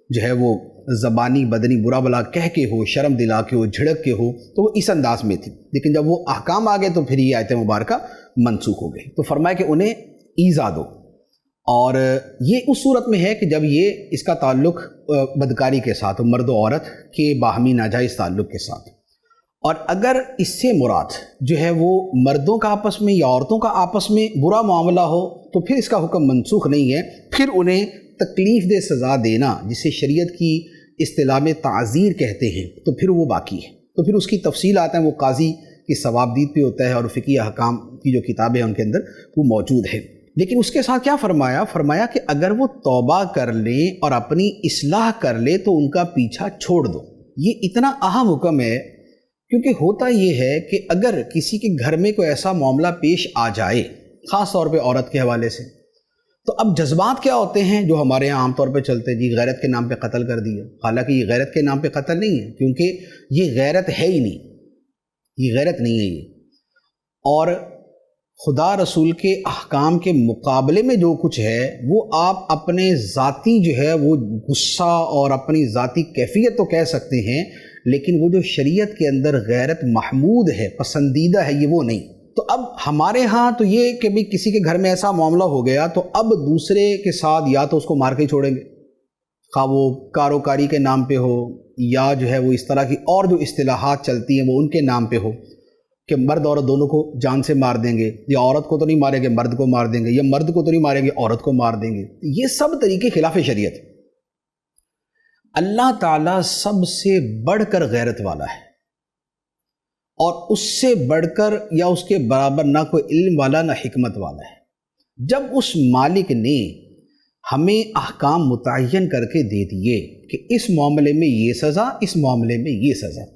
جو ہے وہ زبانی بدنی برا بلا کہہ کے ہو، شرم دلا کے ہو، جھڑک کے ہو، تو وہ اس انداز میں تھی۔ لیکن جب وہ احکام آ گئے تو پھر یہ آیت مبارکہ منسوخ ہو گئی۔ تو فرمایا کہ انہیں ایذا دو، اور یہ اس صورت میں ہے کہ جب یہ اس کا تعلق بدکاری کے ساتھ، مرد و عورت کے باہمی ناجائز تعلق کے ساتھ، اور اگر اس سے مراد جو ہے وہ مردوں کا آپس میں یا عورتوں کا آپس میں برا معاملہ ہو تو پھر اس کا حکم منسوخ نہیں ہے، پھر انہیں تکلیف دہ سزا دینا جسے شریعت کی اصطلاح میں تعزیر کہتے ہیں تو پھر وہ باقی ہے۔ تو پھر اس کی تفصیلات ہیں، وہ قاضی کی ثوابدید پہ ہوتا ہے، اور فقہی احکام کی جو کتابیں ہیں ان کے اندر وہ موجود ہے۔ لیکن اس کے ساتھ کیا فرمایا کہ اگر وہ توبہ کر لیں اور اپنی اصلاح کر لے تو ان کا پیچھا چھوڑ دو۔ یہ اتنا اہم حکم ہے کیونکہ ہوتا یہ ہے کہ اگر کسی کے گھر میں کوئی ایسا معاملہ پیش آ جائے، خاص طور پہ عورت کے حوالے سے، تو اب جذبات کیا ہوتے ہیں جو ہمارے یہاں عام طور پہ چلتے ہیں، جی غیرت کے نام پہ قتل کر دیا۔ حالانکہ یہ غیرت کے نام پہ قتل نہیں ہے، کیونکہ یہ غیرت ہے ہی نہیں، یہ غیرت نہیں ہے یہ۔ اور خدا رسول کے احکام کے مقابلے میں جو کچھ ہے وہ آپ اپنے ذاتی جو ہے وہ غصہ اور اپنی ذاتی کیفیت تو کہہ سکتے ہیں، لیکن وہ جو شریعت کے اندر غیرت محمود ہے، پسندیدہ ہے، یہ وہ نہیں۔ تو اب ہمارے ہاں تو یہ کہ بھی کسی کے گھر میں ایسا معاملہ ہو گیا تو اب دوسرے کے ساتھ یا تو اس کو مار کے ہی چھوڑیں گے، خواہ وہ کاروکاری کے نام پہ ہو یا جو ہے وہ اس طرح کی اور جو اصطلاحات چلتی ہیں وہ ان کے نام پہ ہو کہ مرد عورت دونوں کو جان سے مار دیں گے، یا عورت کو تو نہیں ماریں گے مرد کو مار دیں گے، یا مرد کو تو نہیں ماریں گے عورت کو مار دیں گے۔ یہ سب طریقے خلاف شریعت۔ اللہ تعالیٰ سب سے بڑھ کر غیرت والا ہے، اور اس سے بڑھ کر یا اس کے برابر نہ کوئی علم والا نہ حکمت والا ہے۔ جب اس مالک نے ہمیں احکام متعین کر کے دے دیے کہ اس معاملے میں یہ سزا، اس معاملے میں یہ سزا،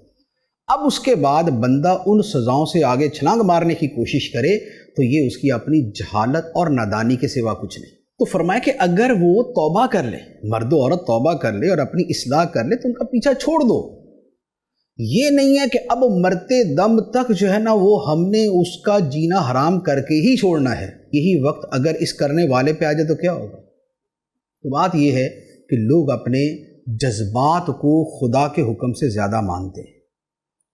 اب اس کے بعد بندہ ان سزاؤں سے آگے چھلانگ مارنے کی کوشش کرے تو یہ اس کی اپنی جہالت اور نادانی کے سوا کچھ نہیں۔ تو فرمایا کہ اگر وہ توبہ کر لے، مرد و عورت توبہ کر لے اور اپنی اصلاح کر لے تو ان کا پیچھا چھوڑ دو۔ یہ نہیں ہے کہ اب مرتے دم تک جو ہے نا وہ ہم نے اس کا جینا حرام کر کے ہی چھوڑنا ہے۔ یہی وقت اگر اس کرنے والے پہ آ جائے تو کیا ہوگا؟ تو بات یہ ہے کہ لوگ اپنے جذبات کو خدا کے حکم سے زیادہ مانتے ہیں۔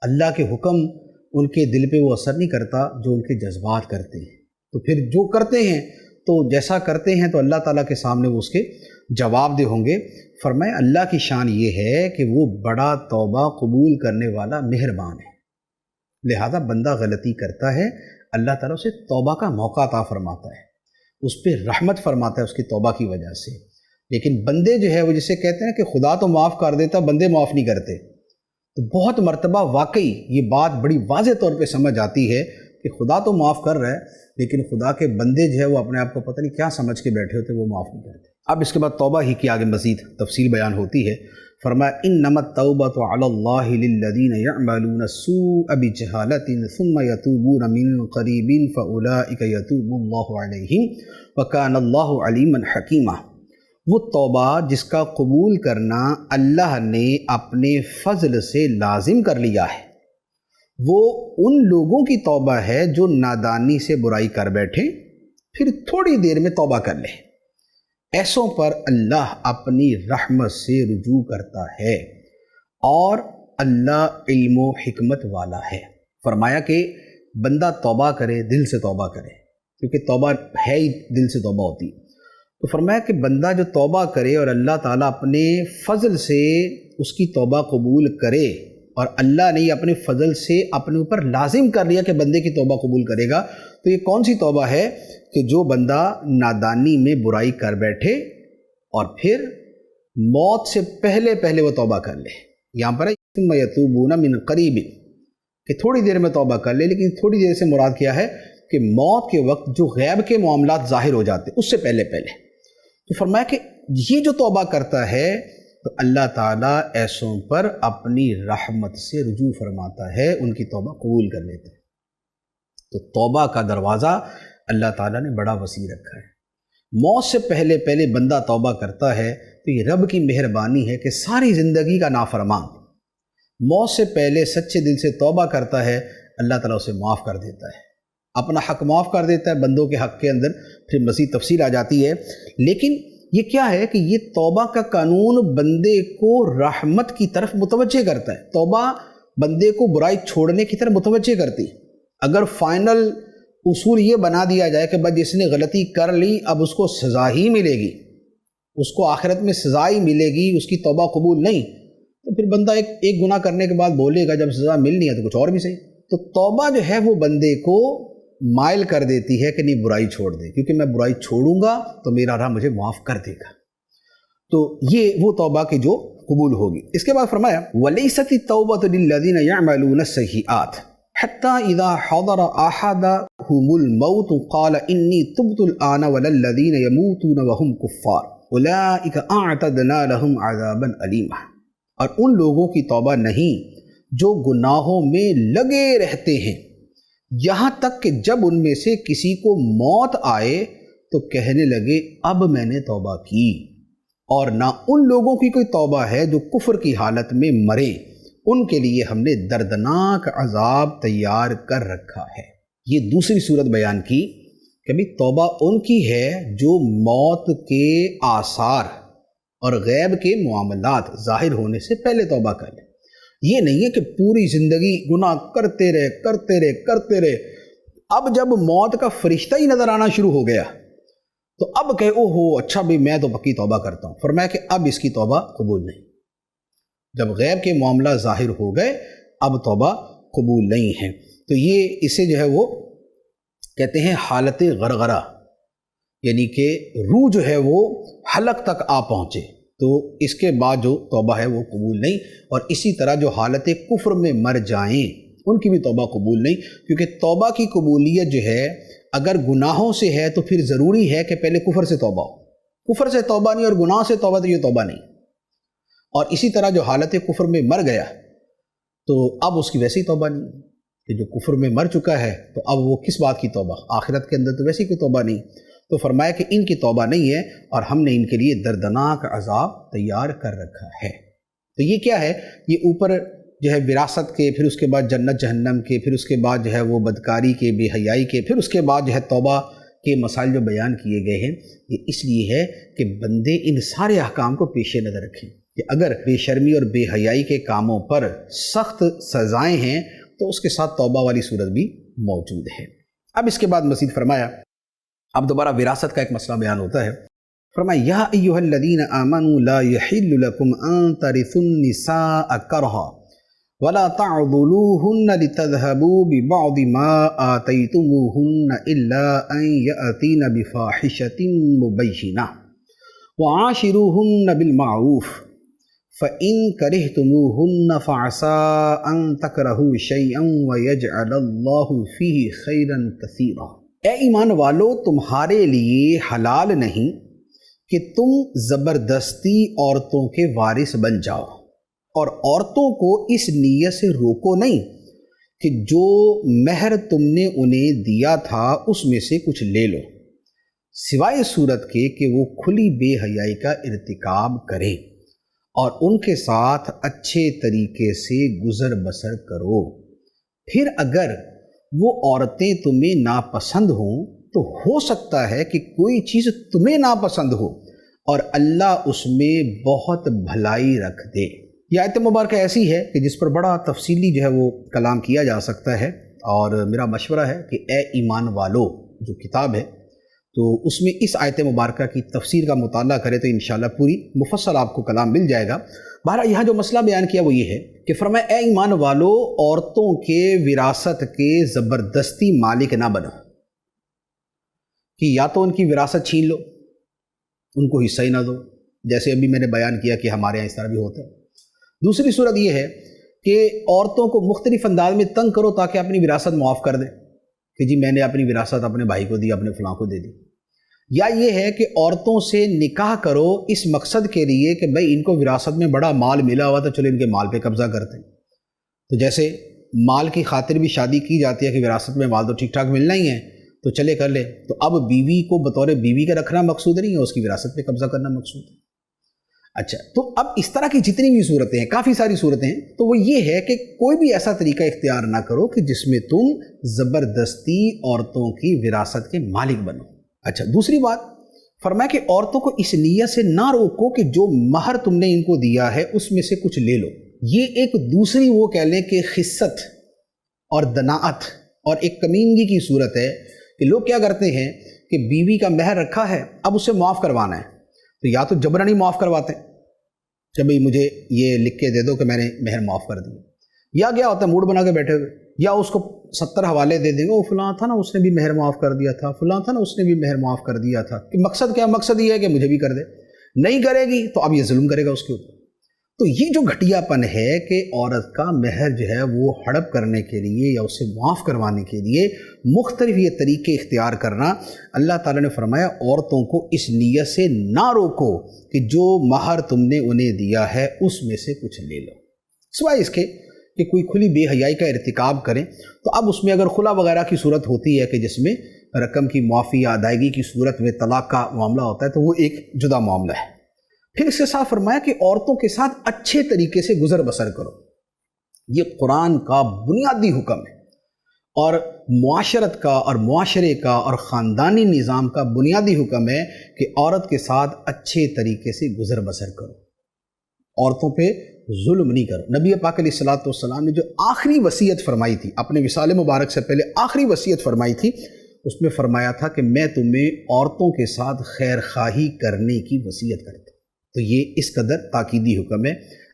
اللہ کے حکم ان کے دل پہ وہ اثر نہیں کرتا جو ان کے جذبات کرتے ہیں، تو پھر جو کرتے ہیں تو جیسا کرتے ہیں تو اللہ تعالیٰ کے سامنے وہ اس کے جواب دہ ہوں گے۔ فرمایا اللہ کی شان یہ ہے کہ وہ بڑا توبہ قبول کرنے والا مہربان ہے، لہذا بندہ غلطی کرتا ہے اللہ تعالیٰ اسے توبہ کا موقع عطا فرماتا ہے، اس پہ رحمت فرماتا ہے اس کی توبہ کی وجہ سے۔ لیکن بندے جو ہے وہ جسے کہتے ہیں کہ خدا تو معاف کر دیتا، بندے معاف نہیں کرتے، تو بہت مرتبہ واقعی یہ بات بڑی واضح طور پہ سمجھ آتی ہے کہ خدا تو معاف کر رہا ہے لیکن خدا کے بندے جو ہے وہ اپنے آپ کو پتہ نہیں کیا سمجھ کے بیٹھے ہوتے، وہ معاف نہیں کرتے۔ اب اس کے بعد توبہ ہی کی آگے مزید تفصیل بیان ہوتی ہے۔ فرمایا انما التوبۃ علی اللہ للذین یعملون السوء بجہالۃ ثم یتوبون من قریب فاولئک یتوب اللہ علیہم وکان اللہ علیما حکیما۔ وہ توبہ جس کا قبول کرنا اللہ نے اپنے فضل سے لازم کر لیا ہے، وہ ان لوگوں کی توبہ ہے جو نادانی سے برائی کر بیٹھیں پھر تھوڑی دیر میں توبہ کر لیں۔ ایسوں پر اللہ اپنی رحمت سے رجوع کرتا ہے اور اللہ علم و حکمت والا ہے۔ فرمایا کہ بندہ توبہ کرے، دل سے توبہ کرے، کیونکہ توبہ ہے ہی دل سے توبہ ہوتی ہے۔ تو فرمایا کہ بندہ جو توبہ کرے اور اللہ تعالیٰ اپنے فضل سے اس کی توبہ قبول کرے، اور اللہ نے اپنے فضل سے اپنے اوپر لازم کر لیا کہ بندے کی توبہ قبول کرے گا، تو یہ کون سی توبہ ہے کہ جو بندہ نادانی میں برائی کر بیٹھے اور پھر موت سے پہلے وہ توبہ کر لے۔ یہاں پر ثم یتوبون من قریب کہ تھوڑی دیر میں توبہ کر لے، لیکن تھوڑی دیر سے مراد کیا ہے کہ موت کے وقت جو غیب کے معاملات ظاہر ہو جاتے اس سے پہلے۔ تو فرمایا کہ یہ جو توبہ کرتا ہے تو اللہ تعالیٰ ایسوں پر اپنی رحمت سے رجوع فرماتا ہے، ان کی توبہ قبول کر لیتا ہے۔ تو توبہ کا دروازہ اللہ تعالیٰ نے بڑا وسیع رکھا ہے۔ موت سے پہلے بندہ توبہ کرتا ہے تو یہ رب کی مہربانی ہے کہ ساری زندگی کا نافرمان موت سے پہلے سچے دل سے توبہ کرتا ہے، اللہ تعالیٰ اسے معاف کر دیتا ہے، اپنا حق معاف کر دیتا ہے، بندوں کے حق کے اندر پھر مزید تفصیل آ جاتی ہے۔ لیکن یہ کیا ہے کہ یہ توبہ کا قانون بندے کو رحمت کی طرف متوجہ کرتا ہے، توبہ بندے کو برائی چھوڑنے کی طرف متوجہ کرتی ہے۔ اگر فائنل اصول یہ بنا دیا جائے کہ بس جس نے غلطی کر لی اب اس کو سزا ہی ملے گی، اس کو آخرت میں سزا ہی ملے گی، اس کی توبہ قبول نہیں، تو پھر بندہ ایک گناہ کرنے کے بعد بولے گا جب سزا ملنی ہے تو کچھ اور بھی صحیح۔ تو توبہ جو ہے وہ بندے کو مائل کر دیتی ہے کہ نہیں برائی چھوڑ دے، کیونکہ میں برائی چھوڑوں گا تو میرا رب مجھے معاف کر دے گا۔ تو یہ وہ توبہ کی جو قبول ہوگی۔ اس کے بعد فرمایا وَلَيْسَتِ التَّوْبَةُ لِلَّذِينَ يَعْمَلُونَ السَّيِّئَاتِ حَتَّى إِذَا حَضَرَ أَحَدَهُمُ الْمَوْتُ قَالَ إِنِّي تُبْتُ الْآنَ وَلَا الَّذِينَ يَمُوتُونَ وَهُمْ كُفَّارٌ أُولَٰئِكَ أَعْتَدْنَا لَهُمْ عَذَابًا أَلِيمًا۔ اور ان لوگوں کی توبہ نہیں جو گناہوں میں لگے رہتے ہیں یہاں تک کہ جب ان میں سے کسی کو موت آئے تو کہنے لگے اب میں نے توبہ کی، اور نہ ان لوگوں کی کوئی توبہ ہے جو کفر کی حالت میں مرے، ان کے لیے ہم نے دردناک عذاب تیار کر رکھا ہے۔ یہ دوسری صورت بیان کی کہ بھی توبہ ان کی ہے جو موت کے آثار اور غیب کے معاملات ظاہر ہونے سے پہلے توبہ کر لیں۔ یہ نہیں ہے کہ پوری زندگی گناہ کرتے رہے، اب جب موت کا فرشتہ ہی نظر آنا شروع ہو گیا تو اب کہے او ہو اچھا بھی میں تو پکی توبہ کرتا ہوں۔ فرمایا کہ اب اس کی توبہ قبول نہیں، جب غیب کے معاملہ ظاہر ہو گئے اب توبہ قبول نہیں ہے۔ تو یہ اسے جو ہے وہ کہتے ہیں حالت غرغرہ، یعنی کہ روح جو ہے وہ حلق تک آ پہنچے تو اس کے بعد جو توبہ ہے وہ قبول نہیں۔ اور اسی طرح جو حالت کفر میں مر جائیں ان کی بھی توبہ قبول نہیں، کیونکہ توبہ کی قبولیت جو ہے اگر گناہوں سے ہے تو پھر ضروری ہے کہ پہلے کفر سے توبہ ہو، کفر سے توبہ نہیں اور گناہ سے توبہ تو یہ توبہ نہیں۔ اور اسی طرح جو حالت کفر میں مر گیا تو اب اس کی ویسی توبہ نہیں، کہ جو کفر میں مر چکا ہے تو اب وہ کس بات کی توبہ، آخرت کے اندر تو ویسی کوئی توبہ نہیں۔ تو فرمایا کہ ان کی توبہ نہیں ہے اور ہم نے ان کے لیے دردناک عذاب تیار کر رکھا ہے۔ تو یہ کیا ہے، یہ اوپر جو ہے وراثت کے، پھر اس کے بعد جنت جہنم کے، پھر اس کے بعد جو ہے وہ بدکاری کے، بے حیائی کے، پھر اس کے بعد جو ہے توبہ کے مسائل جو بیان کیے گئے ہیں، یہ اس لیے ہے کہ بندے ان سارے احکام کو پیش نظر رکھیں کہ اگر بے شرمی اور بے حیائی کے کاموں پر سخت سزائیں ہیں تو اس کے ساتھ توبہ والی صورت بھی موجود ہے۔ اب اس کے بعد مزید فرمایا، اب دوبارہ وراثت کا ایک مسئلہ بیان ہوتا ہے۔ فرمایا یا ایھا الذین آمنوا لا یحل لکم ان ترثوا النساء کرہا ولا تعضلوہن لتذہبوا ببعض ما آتیتموہن الا ان یأتین بفاحشۃ مبینہ وعاشروہن بالمعروف فإن کرہتموہن فعسى ان تکرہوا شیئا ویجعل اللہ فیہ خیرا کثیرا۔ اے ایمان والو، تمہارے لیے حلال نہیں کہ تم زبردستی عورتوں کے وارث بن جاؤ، اور عورتوں کو اس نیت سے روکو نہیں کہ جو مہر تم نے انہیں دیا تھا اس میں سے کچھ لے لو، سوائے صورت کے کہ وہ کھلی بے حیائی کا ارتکاب کریں، اور ان کے ساتھ اچھے طریقے سے گزر بسر کرو۔ پھر اگر وہ عورتیں تمہیں ناپسند ہوں تو ہو سکتا ہے کہ کوئی چیز تمہیں ناپسند ہو اور اللہ اس میں بہت بھلائی رکھ دے۔ یہ آیت مبارکہ ایسی ہے کہ جس پر بڑا تفصیلی جو ہے وہ کلام کیا جا سکتا ہے، اور میرا مشورہ ہے کہ اے ایمان والو جو کتاب ہے تو اس میں اس آیت مبارکہ کی تفسیر کا مطالعہ کرے تو انشاءاللہ پوری مفصل آپ کو کلام مل جائے گا۔ بہرحال یہاں جو مسئلہ بیان کیا وہ یہ ہے کہ فرمایا اے ایمان والو، عورتوں کے وراثت کے زبردستی مالک نہ بنو، کہ یا تو ان کی وراثت چھین لو، ان کو حصہ ہی نہ دو، جیسے ابھی میں نے بیان کیا کہ ہمارے یہاں اس طرح بھی ہوتا ہے۔ دوسری صورت یہ ہے کہ عورتوں کو مختلف انداز میں تنگ کرو تاکہ اپنی وراثت معاف کر دیں، کہ جی میں نے اپنی وراثت اپنے بھائی کو دی، اپنے فلاں کو دے دی۔ یا یہ ہے کہ عورتوں سے نکاح کرو اس مقصد کے لیے کہ بھئی ان کو وراثت میں بڑا مال ملا ہوا تھا، چلو ان کے مال پہ قبضہ کرتے ہیں۔ تو جیسے مال کی خاطر بھی شادی کی جاتی ہے کہ وراثت میں مال تو ٹھیک ٹھاک ملنا ہی ہے تو چلے کر لے، تو اب بیوی کو بطور بیوی کا رکھنا مقصود نہیں ہے، اس کی وراثت پہ قبضہ کرنا مقصود ہے۔ اچھا، تو اب اس طرح کی جتنی بھی صورتیں ہیں، کافی ساری صورتیں ہیں، تو وہ یہ ہے کہ کوئی بھی ایسا طریقہ اختیار نہ کرو کہ جس میں تم زبردستی عورتوں کی وراثت کے مالک بنو۔ اچھا، دوسری بات فرمایا کہ عورتوں کو اس نیت سے نہ روکو کہ جو مہر تم نے ان کو دیا ہے اس میں سے کچھ لے لو۔ یہ ایک دوسری وہ کہہ لیں کہ خست اور دناعت اور ایک کمینگی کی صورت ہے کہ لوگ کیا کرتے ہیں کہ بیوی کا مہر رکھا ہے، اب اسے معاف کروانا ہے، تو یا تو جبرانی معاف کرواتے ہیں کہ بھئی مجھے یہ لکھ کے دے دو کہ میں نے مہر معاف کر دیا، یا کیا ہوتا ہے موڈ بنا کے بیٹھے ہوئے، یا اس کو 70 حوالے دے دیں گے، وہ فلاں تھا نا اس نے بھی مہر معاف کر دیا تھا، فلاں تھا نا اس نے بھی مہر معاف کر دیا تھا، کہ مقصد کیا؟ مقصد یہ ہے کہ مجھے بھی کر دے، نہیں کرے گی تو اب یہ ظلم کرے گا اس کے اوپر۔ تو یہ جو گھٹیا پن ہے کہ عورت کا مہر جو ہے وہ ہڑپ کرنے کے لیے یا اسے معاف کروانے کے لیے مختلف یہ طریقے اختیار کرنا، اللہ تعالیٰ نے فرمایا عورتوں کو اس نیت سے نہ روکو کہ جو مہر تم نے انہیں دیا ہے اس میں سے کچھ لے لو، سوائے اس کے کہ کوئی کھلی بے حیائی کا ارتکاب کریں، تو اب اس میں اگر خلا وغیرہ کی صورت ہوتی ہے کہ جس میں رقم کی معافی یا ادائیگی کی صورت میں طلاق کا معاملہ ہوتا ہے تو وہ ایک جدا معاملہ ہے۔ پھر اس کے ساتھ فرمایا کہ عورتوں کے ساتھ اچھے طریقے سے گزر بسر کرو، یہ قرآن کا بنیادی حکم ہے، اور معاشرت کا اور معاشرے کا اور خاندانی نظام کا بنیادی حکم ہے کہ عورت کے ساتھ اچھے طریقے سے گزر بسر کرو، عورتوں پہ ظلم نہیں کرو۔ نبی پاک علیہ الصلوۃ والسلام نے جو آخری وصیت فرمائی تھی، اپنے وصال مبارک سے پہلے آخری وصیت فرمائی تھی، اس میں فرمایا تھا کہ میں تمہیں عورتوں کے ساتھ خیر خواہی کرنے کی وصیت کرتا ہوں۔ تو یہ اس قدر تاکیدی حکم ہے۔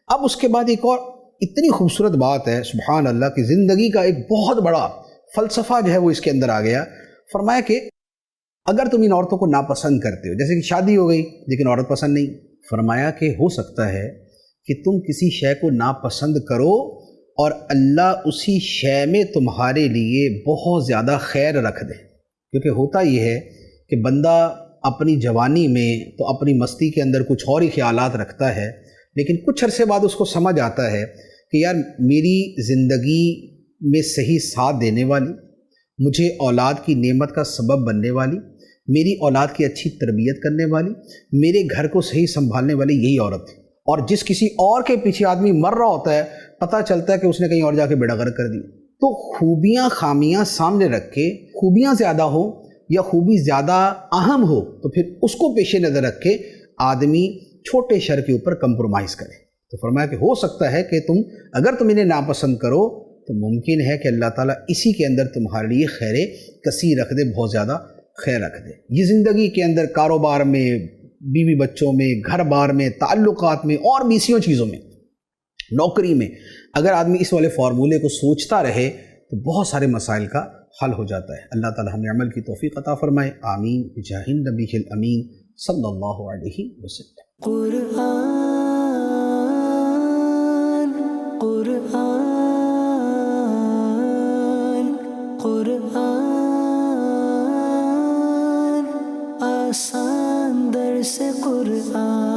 اب اس کے بعد ایک اور اتنی خوبصورت بات ہے، سبحان اللہ، کی زندگی کا ایک بہت بڑا فلسفہ جو ہے وہ اس کے اندر آ گیا۔ فرمایا کہ اگر تم ان عورتوں کو ناپسند کرتے ہو، جیسے کہ شادی ہو گئی لیکن عورت پسند نہیں، فرمایا کہ ہو سکتا ہے کہ تم کسی شے کو ناپسند کرو اور اللہ اسی شے میں تمہارے لیے بہت زیادہ خیر رکھ دے، کیونکہ ہوتا یہ ہے کہ بندہ اپنی جوانی میں تو اپنی مستی کے اندر کچھ اور ہی خیالات رکھتا ہے، لیکن کچھ عرصے بعد اس کو سمجھ آتا ہے کہ یار میری زندگی میں صحیح ساتھ دینے والی، مجھے اولاد کی نعمت کا سبب بننے والی، میری اولاد کی اچھی تربیت کرنے والی، میرے گھر کو صحیح سنبھالنے والی یہی عورت ہے۔ اور جس کسی اور کے پیچھے آدمی مر رہا ہوتا ہے، پتہ چلتا ہے کہ اس نے کہیں اور جا کے بیڑا غرق کر دی۔ تو خوبیاں خامیاں سامنے رکھ کے، خوبیاں زیادہ ہو یا خوبی زیادہ اہم ہو تو پھر اس کو پیش نظر رکھ کے آدمی چھوٹے شر کے اوپر کمپرومائز کرے۔ تو فرمایا کہ ہو سکتا ہے کہ اگر تم انہیں ناپسند کرو تو ممکن ہے کہ اللہ تعالیٰ اسی کے اندر تمہارے لیے خیر کثیر رکھ دے، بہت زیادہ خیر رکھ دے۔ یہ زندگی کے اندر کاروبار میں، بیوی بچوں میں، گھر بار میں، تعلقات میں اور بیسیوں چیزوں میں، نوکری میں، اگر آدمی اس والے فارمولے کو سوچتا رہے تو بہت سارے مسائل کا حل ہو جاتا ہے۔ اللہ تعالی ہمیں عمل کی توفیق عطا فرمائے، آمین بجاہ النبی الامین صلی اللہ علیہ وسلم۔ قرآن قرآن قرآن آسان در سے قرآن